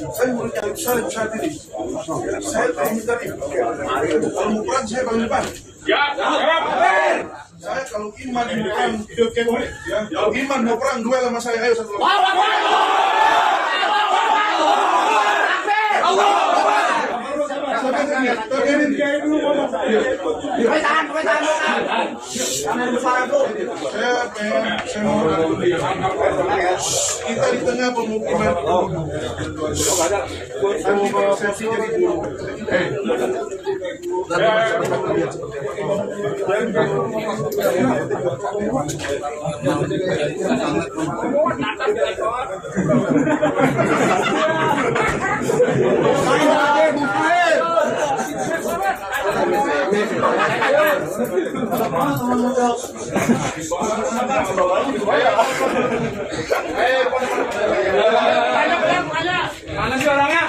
Saya murid yang besar ini. Saya tadi kalau mau perang saya paling depan. Saya kalau iman kalau iman mau perang duel sama saya, ayo satu. Kita di tengah pemukiman. Mana sih orangnya?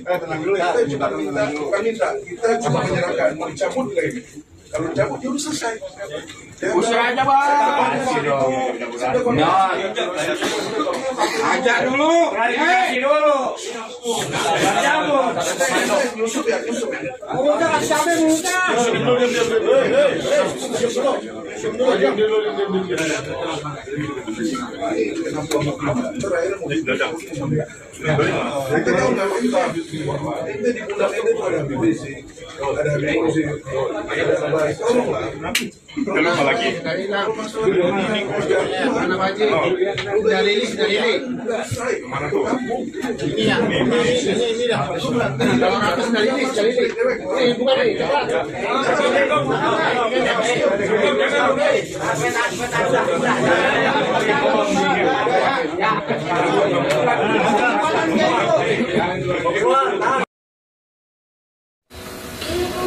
Tenang dulu ya, kita cuma menyerahkan, mau dicabut lagi. Kalau cabut ya udah selesai. Usir aja bang. Ajak dulu. Klarifikasi dulu. Cabut. Nyusup ya. Udah kasih cabai muka. Kenapa lagi? Mana Pak Haji? Sudah lilis. Mana tuh? Iya. Ini dah. Kalau ratus sudah lilis. Ini bukan ini.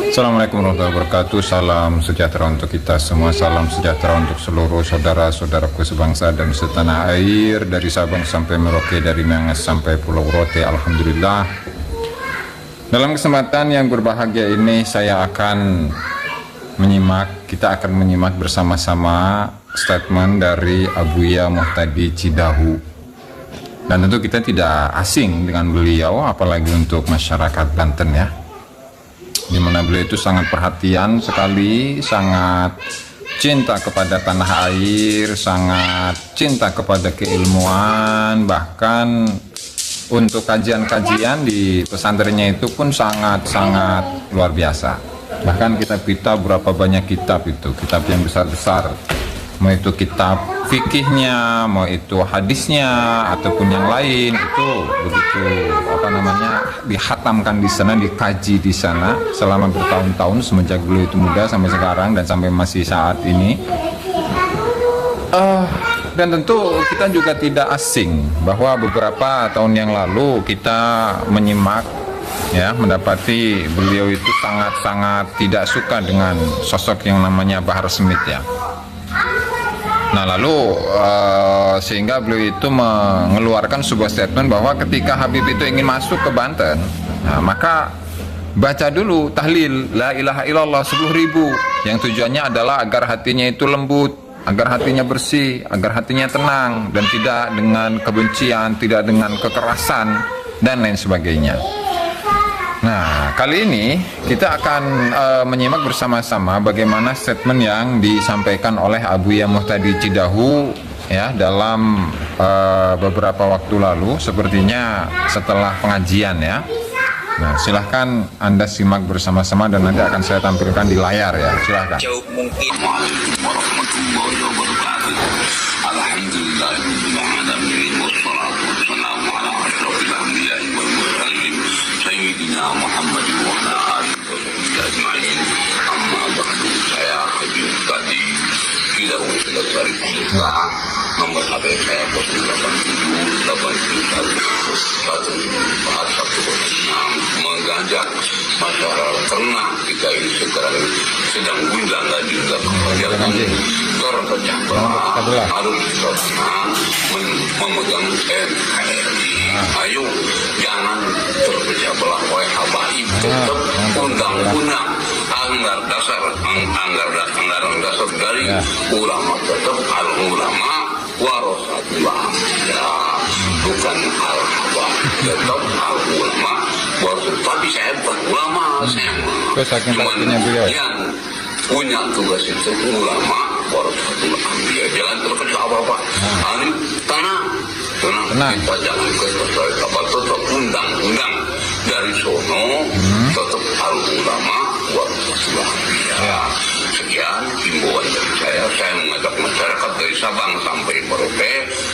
Assalamualaikum warahmatullahi wabarakatuh. Salam sejahtera untuk kita semua. Salam sejahtera untuk seluruh saudara-saudaraku sebangsa dan setanah air, dari Sabang sampai Merauke, dari Miangas sampai Pulau Rote. Alhamdulillah. Dalam kesempatan yang berbahagia ini kita akan menyimak bersama-sama statement dari Abuya Muhtadi Cidahu. Dan tentu kita tidak asing dengan beliau, apalagi untuk masyarakat Banten ya, dimana beliau itu sangat perhatian sekali, sangat cinta kepada tanah air, sangat cinta kepada keilmuan, bahkan untuk kajian-kajian di pesantrennya itu pun sangat-sangat luar biasa. Bahkan kitab-kitab, berapa banyak kitab itu, kitab yang besar-besar, mau itu kitab fikihnya, mau itu hadisnya, ataupun yang lain, itu begitu dihatamkan di sana, dikaji di sana selama bertahun-tahun, semenjak beliau itu muda sampai sekarang dan sampai masih saat ini. Dan tentu kita juga tidak asing bahwa beberapa tahun yang lalu kita menyimak ya, mendapati beliau itu sangat-sangat tidak suka dengan sosok yang namanya Bahar Smith ya. Nah lalu sehingga beliau itu mengeluarkan sebuah statement bahwa ketika Habib itu ingin masuk ke Banten, nah, maka baca dulu tahlil la ilaha illallah 10.000, yang tujuannya adalah agar hatinya itu lembut, agar hatinya bersih, agar hatinya tenang, dan tidak dengan kebencian, tidak dengan kekerasan, dan lain sebagainya. Nah, kali ini kita akan menyimak bersama-sama bagaimana statement yang disampaikan oleh Abuya Muhtadi Cidahu ya dalam beberapa waktu lalu, sepertinya setelah pengajian ya. Nah, silahkan Anda simak bersama-sama dan nanti akan saya tampilkan di layar ya. Silahkan. Jauh mungkin. Waalaikumsalam warahmatullahi wabarakatuh. Alhamdulillahirrahmanirrahim. Wassalatu wassalamu ala asyrafil anbiya'i wal mursalin sayyidina Muhammadin wa ala alihi wa sahbihi ajma'in. Amma ba'du, saya Habib tadi tidak sudah cari pemirsa nomor HP saya 0887814146 mengajak masyarakat karena kita ini sekarang sedang gundah lagi kemudian terpecah belah harus memegang NKRI. Ayo jangan terpecah belah oleh habaib, tetap undang-undang anggaran dasar dari ulama, tetap al ulama warasatul anbiya, bukan al habaib, tetap al ulama warasatul. Tapi saya bukan ulama, saya cuma yang punya tugas itu ulama warasatul anbiya. Jangan terpecah apa-apa. Tenang. Kita jangan apa tetap undang-undang dari sono, tetap al ulama warasatul anbiya. Sekian himbauan dari saya mengajak masyarakat dari Sabang sampai Merauke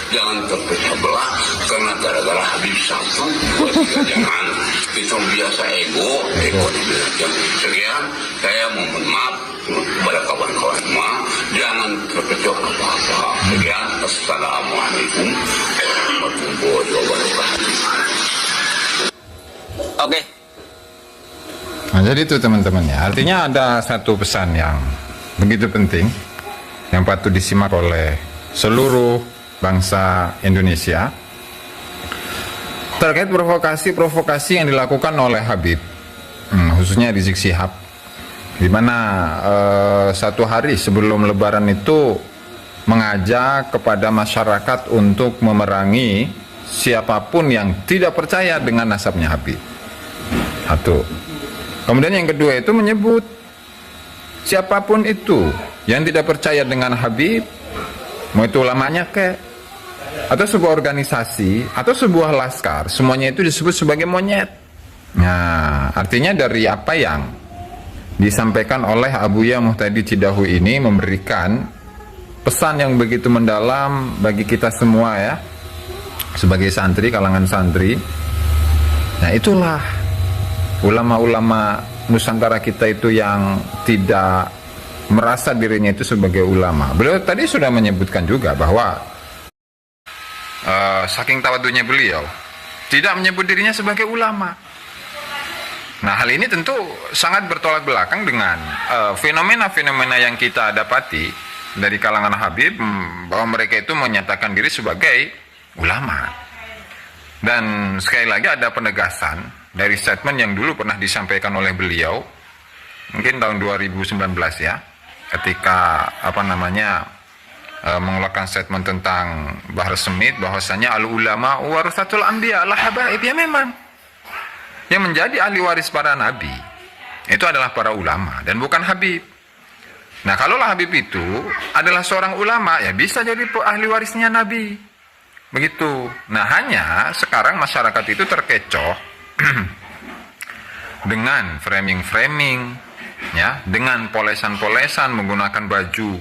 jangan terpecah belah karena gara-gara habis satu dua tiga jangan itu biasa ego jangan. Sekian saya mohon maaf kepada kawan-kawan semua, jangan terpecah apa-apa. Sekian, assalamualaikum warahmatullahi wabarakatuh. Oke. Nah, jadi itu teman-teman ya. Artinya ada satu pesan yang begitu penting yang patut disimak oleh seluruh bangsa Indonesia terkait provokasi yang dilakukan oleh Habib, khususnya Rizik Syihab, di mana satu hari sebelum Lebaran itu mengajak kepada masyarakat untuk memerangi siapapun yang tidak percaya dengan nasabnya Habib. Satu. Kemudian yang kedua itu menyebut siapapun itu yang tidak percaya dengan Habib, mau itu ulamanya atau sebuah organisasi atau sebuah laskar, semuanya itu disebut sebagai monyet. Nah, artinya dari apa yang disampaikan oleh Abuya Muhtadi Cidahu ini memberikan pesan yang begitu mendalam bagi kita semua ya, sebagai santri, kalangan santri. Nah, itulah ulama-ulama Nusantara kita itu yang tidak merasa dirinya itu sebagai ulama. Beliau tadi sudah menyebutkan juga bahwa saking tawadunya beliau tidak menyebut dirinya sebagai ulama. Nah, hal ini tentu sangat bertolak belakang dengan fenomena-fenomena yang kita dapati dari kalangan Habib, bahwa mereka itu menyatakan diri sebagai ulama. Dan sekali lagi ada penegasan dari statement yang dulu pernah disampaikan oleh beliau, mungkin tahun 2019 ya, ketika mengeluarkan statement tentang Bahar Semit, bahwasanya al ulama warasatul anbiya la habaib. Ya memang yang menjadi ahli waris para nabi itu adalah para ulama dan bukan Habib. Nah, kalaulah Habib itu adalah seorang ulama, ya bisa jadi ahli warisnya nabi. Begitu. Nah, hanya sekarang masyarakat itu terkecoh dengan framing-framing ya, dengan polesan-polesan, menggunakan baju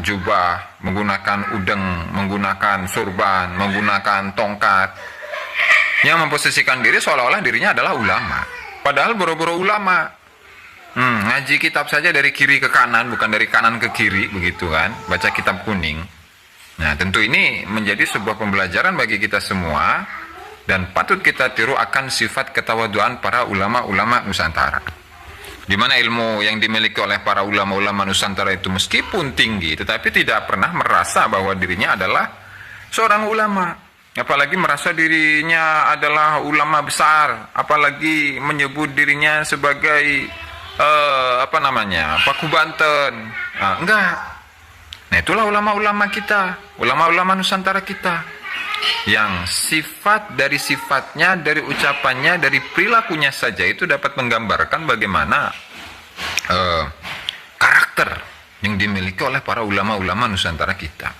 jubah, menggunakan udeng, menggunakan surban, menggunakan tongkat, yang memposisikan diri seolah-olah dirinya adalah ulama, padahal boro-boro ulama. Ngaji kitab saja dari kiri ke kanan, bukan dari kanan ke kiri, begitu kan, baca kitab kuning. Nah, tentu ini menjadi sebuah pembelajaran bagi kita semua, dan patut kita tiru akan sifat ketawaduan para ulama-ulama Nusantara, di mana ilmu yang dimiliki oleh para ulama-ulama Nusantara itu meskipun tinggi, tetapi tidak pernah merasa bahwa dirinya adalah seorang ulama, apalagi merasa dirinya adalah ulama besar, apalagi menyebut dirinya sebagai Paku Banten. Enggak. Nah, itulah ulama-ulama kita, ulama-ulama Nusantara kita, yang dari sifatnya, dari ucapannya, dari perilakunya saja itu dapat menggambarkan bagaimana karakter yang dimiliki oleh para ulama-ulama Nusantara kita.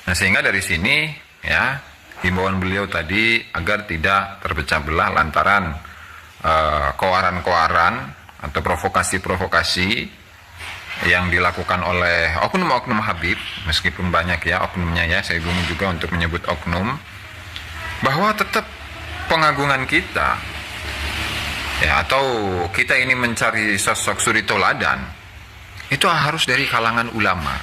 Nah, sehingga dari sini ya, himbauan beliau tadi agar tidak terpecah belah lantaran koaran-koaran atau provokasi-provokasi yang dilakukan oleh oknum-oknum Habib, meskipun banyak ya oknumnya ya, saya bingung juga untuk menyebut oknum, bahwa tetap pengagungan kita ya, atau kita ini mencari sosok suri toladan, itu harus dari kalangan ulama.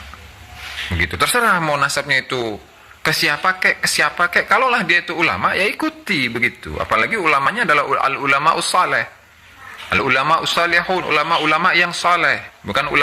Begitu, terserah mau nasabnya itu ke siapa kek, kalaulah dia itu ulama ya ikuti begitu. Apalagi ulamanya adalah al-ulama us-saleh, al-ulama us-salihun, ulama-ulama yang saleh, bukan ulama